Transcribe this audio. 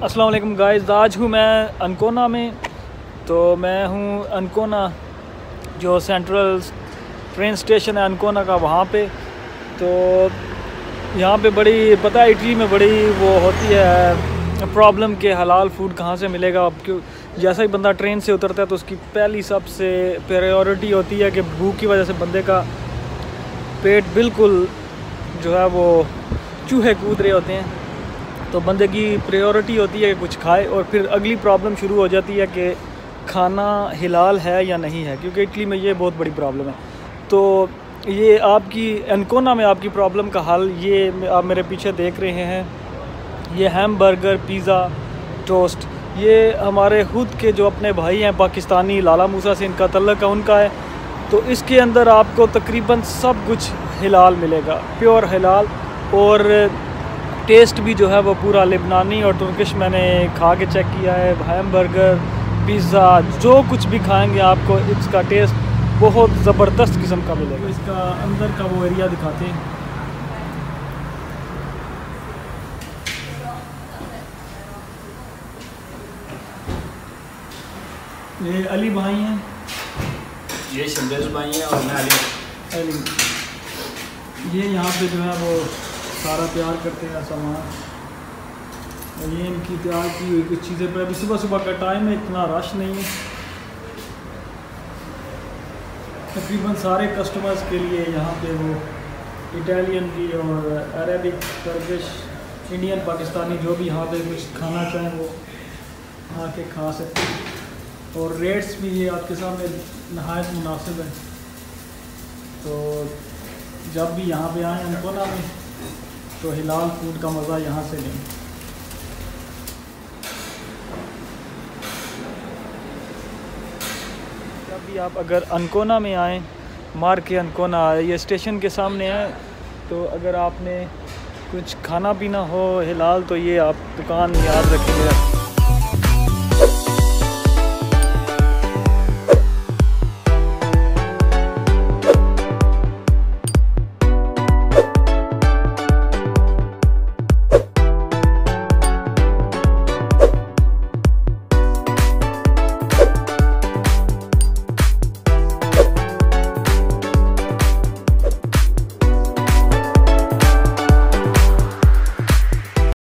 अस्सलाम वालेकुम गाइस, आज हूँ मैं अनकोना में। तो मैं हूँ अनकोना जो सेंट्रल ट्रेन स्टेशन है अनकोना का, वहाँ पे। तो यहाँ पे बड़ी पता है इटली में बड़ी वो होती है प्रॉब्लम के हलाल फूड कहाँ से मिलेगा। अब क्यों जैसा ही बंदा ट्रेन से उतरता है तो उसकी पहली सबसे प्रायोरिटी होती है कि भूख की वजह से बंदे का पेट बिल्कुल जो है वो चूहे कूद रहे होते हैं। तो बंदे की प्रायोरिटी होती है कि कुछ खाए, और फिर अगली प्रॉब्लम शुरू हो जाती है कि खाना हिलाल है या नहीं है, क्योंकि इटली में ये बहुत बड़ी प्रॉब्लम है। तो ये आपकी अनकोना में आपकी प्रॉब्लम का हल ये आप मेरे पीछे देख रहे हैं, ये हैमबर्गर, पिज़्ज़ा, टोस्ट, ये हमारे खुद के जो अपने भाई हैं पाकिस्तानी, लाला मूसा से इनका तल्लक है, उनका है। तो इसके अंदर आपको तकरीबन सब कुछ हिलाल मिलेगा, प्योर हिलाल, और टेस्ट भी जो है वो पूरा लेबनानी और तुर्किश मैंने खा के चेक किया है। हैमबर्गर, पिज़्ज़ा, जो कुछ भी खाएंगे आपको इसका टेस्ट बहुत ज़बरदस्त किस्म का मिलेगा। तो इसका अंदर का वो एरिया दिखाते हैं। ये अली भाई हैं, ये शमरेज भाई हैं और मैं अली। ये यहाँ पे जो है वो सारा तैयार करते हैं सामान, और ये इनकी तैयार की हुई कुछ चीज़ें पर। अभी सुबह सुबह का टाइम है, इतना रश नहीं है। तकरीबन सारे कस्टमर्स के लिए यहाँ पे वो इटालियन की और अरेबिक, टर्किश, इंडियन, पाकिस्तानी जो भी यहाँ पे कुछ खाना चाहें वो आके खा सकते हैं। और रेट्स भी ये आपके सामने नहायत मुनासिब है। तो जब भी यहाँ पे आएँ अनकोना में तो हिलाल फूड का मज़ा यहाँ से लें। जब भी आप अगर अनकोना में आएँ, मार के अनकोना, ये स्टेशन के सामने है, तो अगर आपने कुछ खाना पीना हो हिलाल तो ये आप दुकान याद रखिएगा।